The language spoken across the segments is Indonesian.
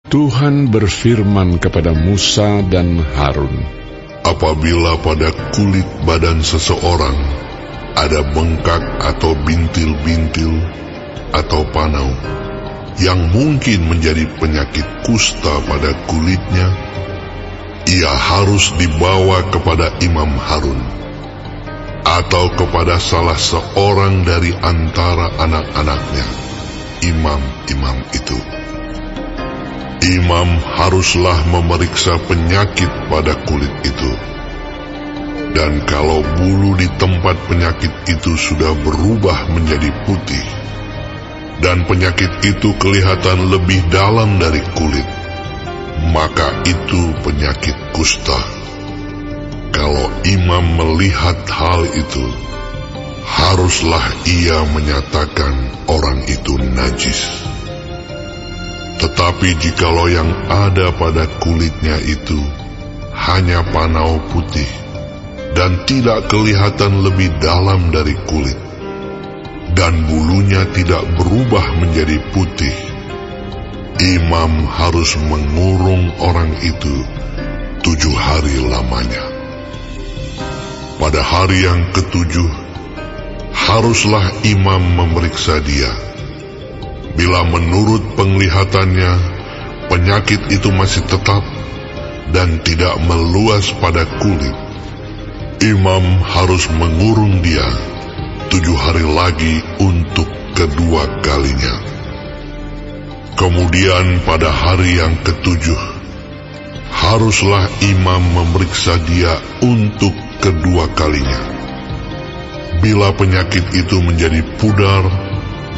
Tuhan berfirman kepada Musa dan Harun, apabila pada kulit badan seseorang ada bengkak atau bintil-bintil atau panau yang mungkin menjadi penyakit kusta pada kulitnya, ia harus dibawa kepada Imam Harun atau kepada salah seorang dari antara anak-anaknya, imam-imam itu. Imam haruslah memeriksa penyakit pada kulit itu. Dan kalau bulu di tempat penyakit itu sudah berubah menjadi putih, dan penyakit itu kelihatan lebih dalam dari kulit, maka itu penyakit kusta. Kalau imam melihat hal itu, haruslah ia menyatakan orang itu najis. Tetapi jikalau yang ada pada kulitnya itu hanya panau putih dan tidak kelihatan lebih dalam dari kulit, dan bulunya tidak berubah menjadi putih, imam harus mengurung orang itu 7 hari lamanya. Pada hari yang ketujuh, haruslah imam memeriksa dia. Bila menurut penglihatannya penyakit itu masih tetap dan tidak meluas pada kulit, imam harus mengurung dia 7 hari lagi untuk kedua kalinya. Kemudian pada hari yang ketujuh, haruslah imam memeriksa dia untuk kedua kalinya. Bila penyakit itu menjadi pudar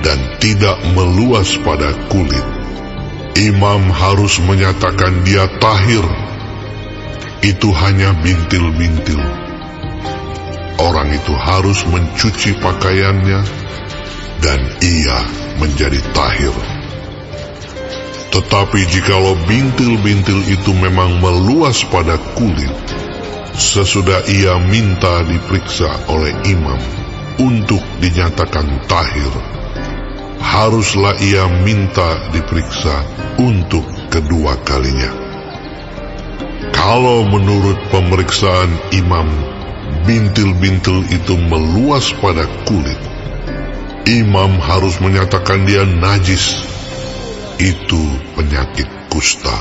dan tidak meluas pada kulit, imam harus menyatakan dia tahir. Itu hanya bintil-bintil. Orang itu harus mencuci pakaiannya dan ia menjadi tahir. Tetapi jikalau bintil-bintil itu memang meluas pada kulit, sesudah ia minta diperiksa oleh imam untuk dinyatakan tahir, haruslah ia minta diperiksa untuk kedua kalinya. Kalau menurut pemeriksaan imam bintil-bintil itu meluas pada kulit, imam harus menyatakan dia najis. Itu penyakit kusta.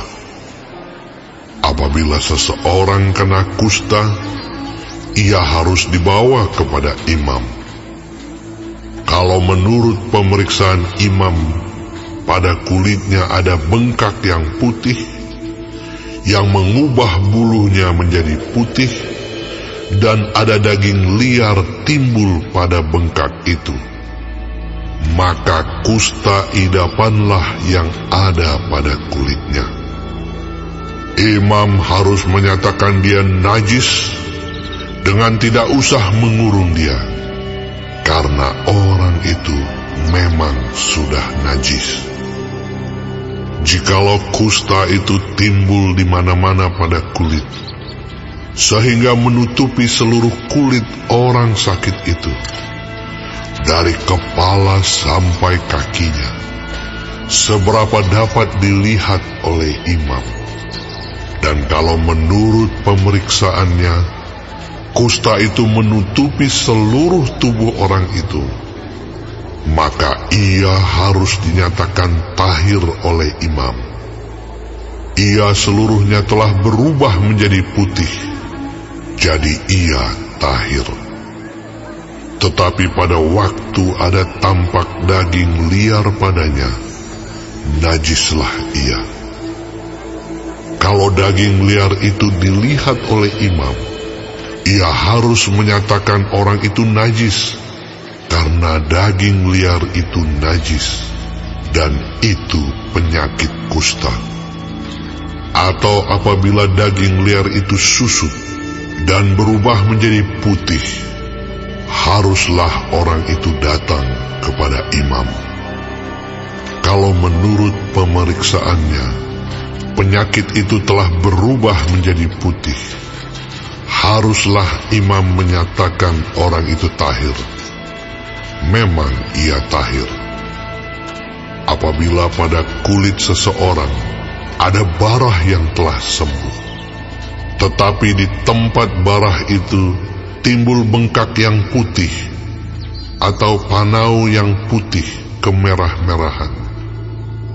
Apabila seseorang kena kusta, ia harus dibawa kepada imam. Kalau menurut pemeriksaan imam pada kulitnya ada bengkak yang putih, yang mengubah bulunya menjadi putih, dan ada daging liar timbul pada bengkak itu, maka kusta idapanlah yang ada pada kulitnya. Imam harus menyatakan dia najis dengan tidak usah mengurung dia, karena orang itu memang sudah najis. Jikalau kusta itu timbul di mana-mana pada kulit, sehingga menutupi seluruh kulit orang sakit itu, dari kepala sampai kakinya, seberapa dapat dilihat oleh imam. Dan kalau menurut pemeriksaannya, kusta itu menutupi seluruh tubuh orang itu, maka ia harus dinyatakan tahir oleh imam. Ia seluruhnya telah berubah menjadi putih, jadi ia tahir. Tetapi pada waktu ada tampak daging liar padanya, najislah ia. Kalau daging liar itu dilihat oleh imam, ia harus menyatakan orang itu najis, karena daging liar itu najis, dan itu penyakit kusta. Atau apabila daging liar itu susut dan berubah menjadi putih, haruslah orang itu datang kepada imam. Kalau menurut pemeriksaannya penyakit itu telah berubah menjadi putih, haruslah imam menyatakan orang itu tahir. Memang ia tahir. Apabila pada kulit seseorang ada barah yang telah sembuh. Tetapi di tempat barah itu timbul bengkak yang putih, atau panau yang putih kemerah-merahan.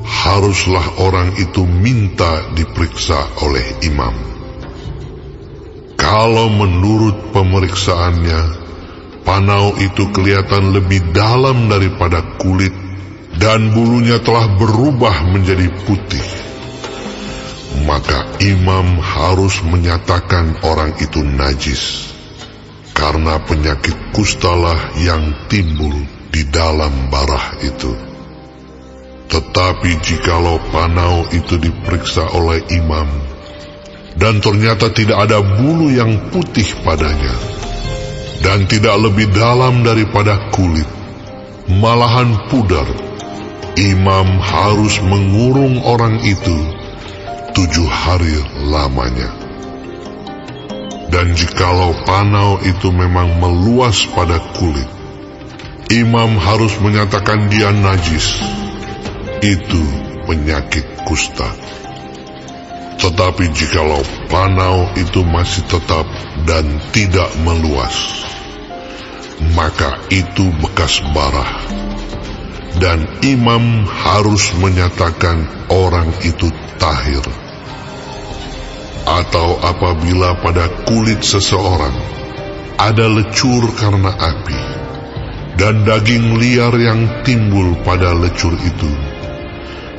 Haruslah orang itu minta diperiksa oleh imam. Kalau menurut pemeriksaannya, panau itu kelihatan lebih dalam daripada kulit, dan bulunya telah berubah menjadi putih, maka imam harus menyatakan orang itu najis, karena penyakit kustalah yang timbul di dalam barah itu. Tetapi jikalau panau itu diperiksa oleh imam, dan ternyata tidak ada bulu yang putih padanya, dan tidak lebih dalam daripada kulit, malahan pudar, imam harus mengurung orang itu 7 hari lamanya. Dan jikalau panau itu memang meluas pada kulit, imam harus menyatakan dia najis. Itu penyakit kusta. Tetapi jikalau panau itu masih tetap dan tidak meluas, maka itu bekas barah, dan imam harus menyatakan orang itu tahir. Atau apabila pada kulit seseorang ada lecur karena api, dan daging liar yang timbul pada lecur itu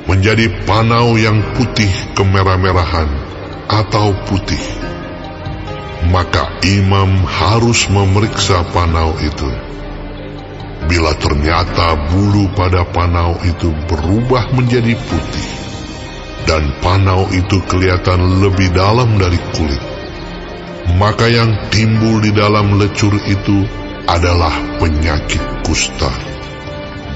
menjadi panau yang putih kemerah-merahan atau putih, maka imam harus memeriksa panau itu. Bila ternyata bulu pada panau itu berubah menjadi putih, dan panau itu kelihatan lebih dalam dari kulit, maka yang timbul di dalam lecur itu adalah penyakit kusta,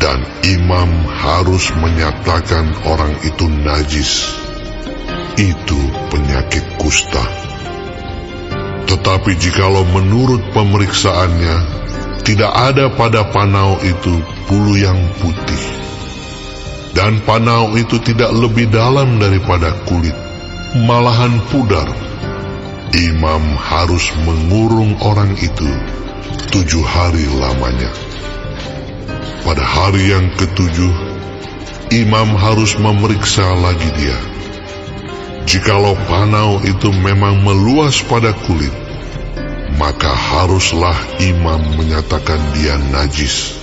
dan imam harus menyatakan orang itu najis. Itu penyakit kusta. Tetapi jikalau menurut pemeriksaannya tidak ada pada panau itu bulu yang putih, dan panau itu tidak lebih dalam daripada kulit, malahan pudar, imam harus mengurung orang itu 7 hari lamanya. Pada hari yang ke-7, imam harus memeriksa lagi dia. Jikalau panau itu memang meluas pada kulit, maka haruslah imam menyatakan dia najis.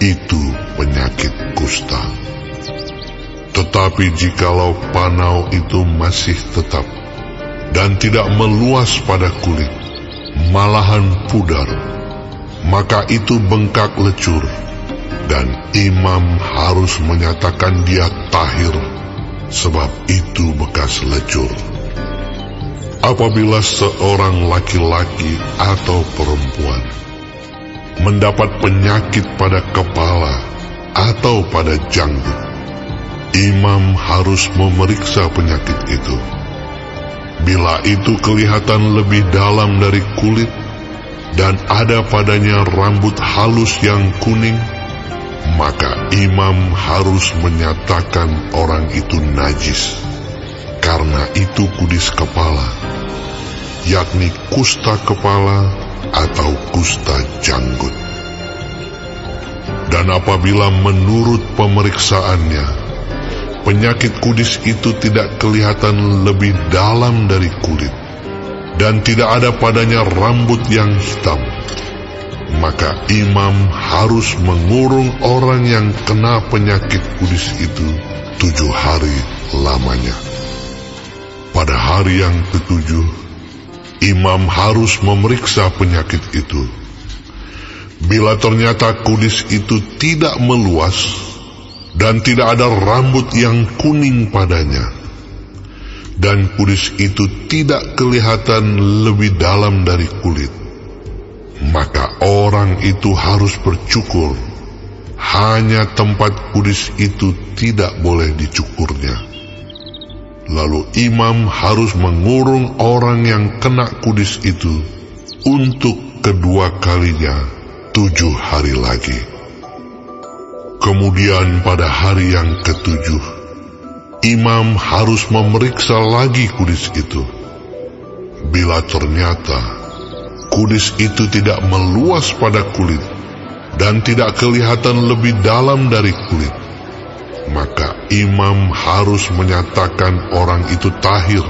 Itu penyakit kusta. Tetapi jikalau panau itu masih tetap dan tidak meluas pada kulit, malahan pudar, maka itu bengkak lecur, dan imam harus menyatakan dia tahir, sebab itu bekas lecur. Apabila seorang laki-laki atau perempuan mendapat penyakit pada kepala atau pada janggut, imam harus memeriksa penyakit itu. Bila itu kelihatan lebih dalam dari kulit, dan ada padanya rambut halus yang kuning, maka imam harus menyatakan orang itu najis, karena itu kudis kepala, yakni kusta kepala atau kusta janggut. Dan apabila menurut pemeriksaannya penyakit kudis itu tidak kelihatan lebih dalam dari kulit, dan tidak ada padanya rambut yang hitam, maka imam harus mengurung orang yang kena penyakit kudis itu 7 hari lamanya. Pada hari yang ke-7, imam harus memeriksa penyakit itu. Bila ternyata kudis itu tidak meluas dan tidak ada rambut yang kuning padanya, dan kudis itu tidak kelihatan lebih dalam dari kulit, maka orang itu harus bercukur. Hanya tempat kudis itu tidak boleh dicukurnya. Lalu imam harus mengurung orang yang kena kudis itu untuk kedua kalinya 7 hari lagi. Kemudian pada hari yang ke-7, imam harus memeriksa lagi kudis itu. Bila ternyata kudis itu tidak meluas pada kulit dan tidak kelihatan lebih dalam dari kulit, maka imam harus menyatakan orang itu tahir,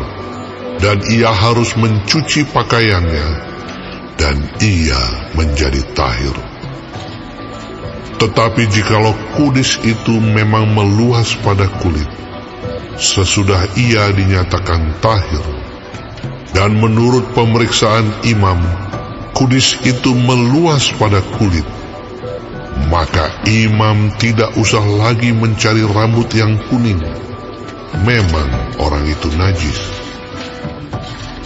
dan ia harus mencuci pakaiannya, dan ia menjadi tahir. Tetapi jikalau kudis itu memang meluas pada kulit, sesudah ia dinyatakan tahir, dan menurut pemeriksaan imam, kudis itu meluas pada kulit, maka imam tidak usah lagi mencari rambut yang kuning. Memang orang itu najis.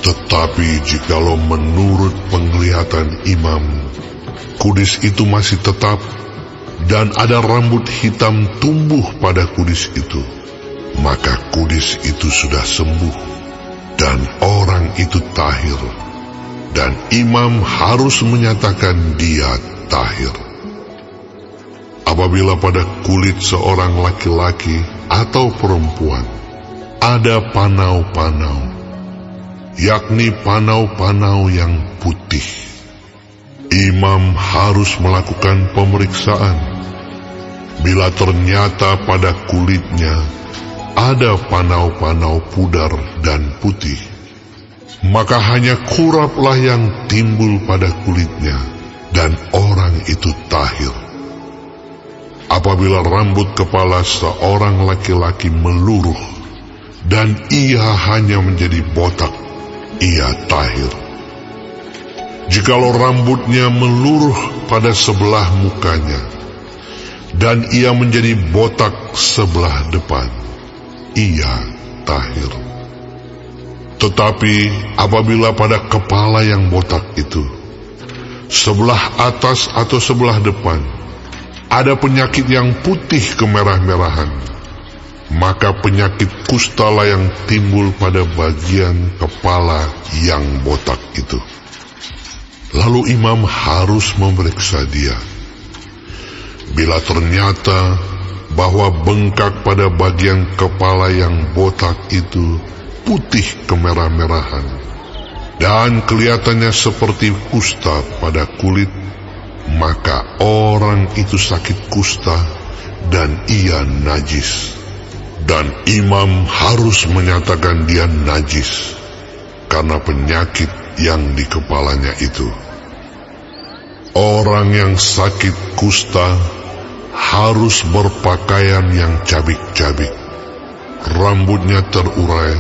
Tetapi jikalau menurut penglihatan imam, kudis itu masih tetap, dan ada rambut hitam tumbuh pada kudis itu, maka kudis itu sudah sembuh, dan orang itu tahir, dan imam harus menyatakan dia tahir. Apabila pada kulit seorang laki-laki atau perempuan ada panau-panau, yakni panau-panau yang putih, imam harus melakukan pemeriksaan. Bila ternyata pada kulitnya ada panau-panau pudar dan putih, maka hanya kuraplah yang timbul pada kulitnya, dan orang itu tahir. Apabila rambut kepala seorang laki-laki meluruh, dan ia hanya menjadi botak, ia tahir. Jikalau rambutnya meluruh pada sebelah mukanya, dan ia menjadi botak sebelah depan, ia tahir. Tetapi apabila pada kepala yang botak itu, sebelah atas atau sebelah depan, ada penyakit yang putih kemerah-merahan, maka penyakit kustalah yang timbul pada bagian kepala yang botak itu. Lalu imam harus memeriksa dia. Bila ternyata bahwa bengkak pada bagian kepala yang botak itu putih kemerah-merahan, dan kelihatannya seperti kusta pada kulit, maka orang itu sakit kusta dan ia najis, dan imam harus menyatakan dia najis karena penyakit yang di kepalanya itu. Orang yang sakit kusta harus berpakaian yang cabik-cabik, rambutnya terurai,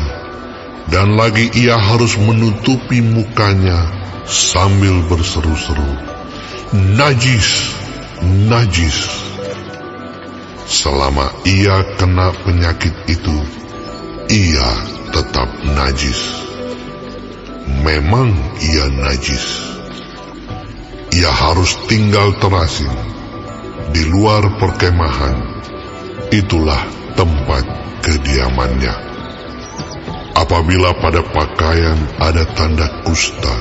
dan lagi ia harus menutupi mukanya sambil berseru-seru, "Najis, najis." Selama ia kena penyakit itu, ia tetap najis. Memang ia najis. Ia harus tinggal terasing di luar perkemahan. Itulah tempat kediamannya. Apabila pada pakaian ada tanda kusta,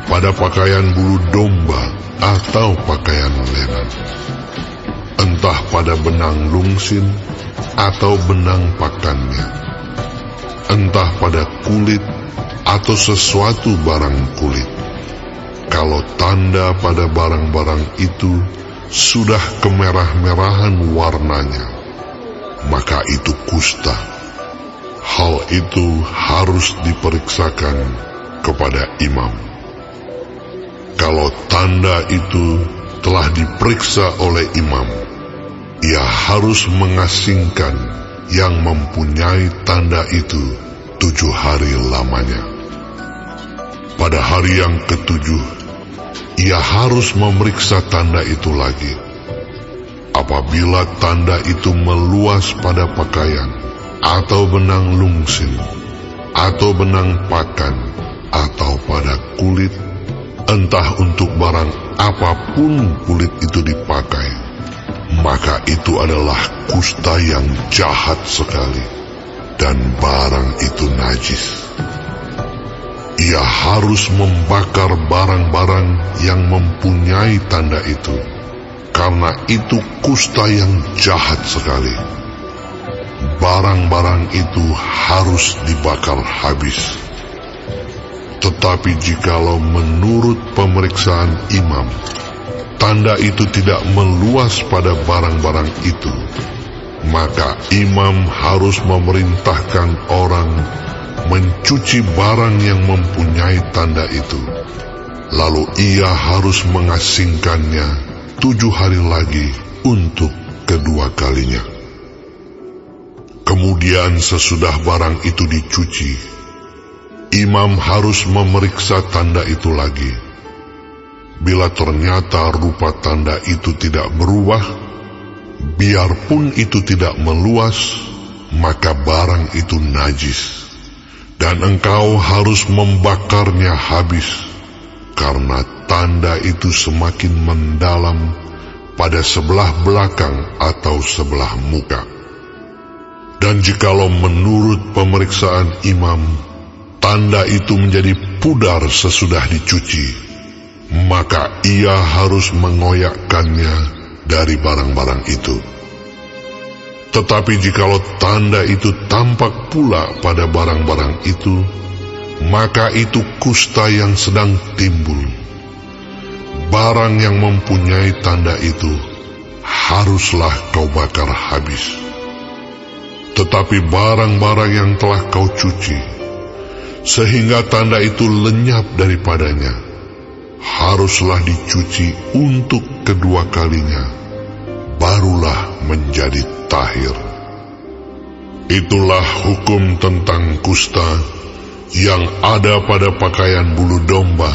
pada pakaian bulu domba atau pakaian lenan, entah pada benang lungsin atau benang pakannya, entah pada kulit atau sesuatu barang kulit, kalau tanda pada barang-barang itu sudah kemerah-merahan warnanya, maka itu kusta. Hal itu harus diperiksakan kepada imam. Kalau tanda itu telah diperiksa oleh imam, ia harus mengasingkan yang mempunyai tanda itu 7 hari lamanya. Pada hari yang ke-7, ia harus memeriksa tanda itu lagi. Apabila tanda itu meluas pada pakaian, atau benang lungsin, atau benang pakan, atau pada kulit, entah untuk barang apapun kulit itu dipakai, maka itu adalah kusta yang jahat sekali, dan barang itu najis. Ia harus membakar barang-barang yang mempunyai tanda itu, karena itu kusta yang jahat sekali. barang-barang itu harus dibakar habis. Tetapi jikalau menurut pemeriksaan imam, tanda itu tidak meluas pada barang-barang itu, maka imam harus memerintahkan orang mencuci barang yang mempunyai tanda itu. Lalu ia harus mengasingkannya 7 hari lagi untuk kedua kalinya. Kemudian sesudah barang itu dicuci, imam harus memeriksa tanda itu lagi. Bila ternyata rupa tanda itu tidak berubah, biarpun itu tidak meluas, maka barang itu najis, dan engkau harus membakarnya habis, karena tanda itu semakin mendalam pada sebelah belakang atau sebelah muka. Dan jikalau menurut pemeriksaan imam, tanda itu menjadi pudar sesudah dicuci, maka ia harus mengoyakkannya dari barang-barang itu. Tetapi jikalau tanda itu tampak pula pada barang-barang itu, maka itu kusta yang sedang timbul. Barang yang mempunyai tanda itu haruslah kau bakar habis. Tetapi barang-barang yang telah kau cuci, sehingga tanda itu lenyap daripadanya, haruslah dicuci untuk kedua kalinya, barulah menjadi tahir. Itulah hukum tentang kusta yang ada pada pakaian bulu domba,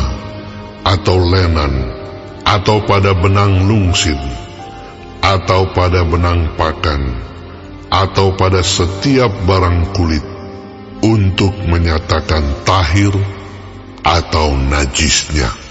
atau lenan, atau pada benang lungsin, atau pada benang pakan, atau pada setiap barang kulit, untuk menyatakan tahir atau najisnya.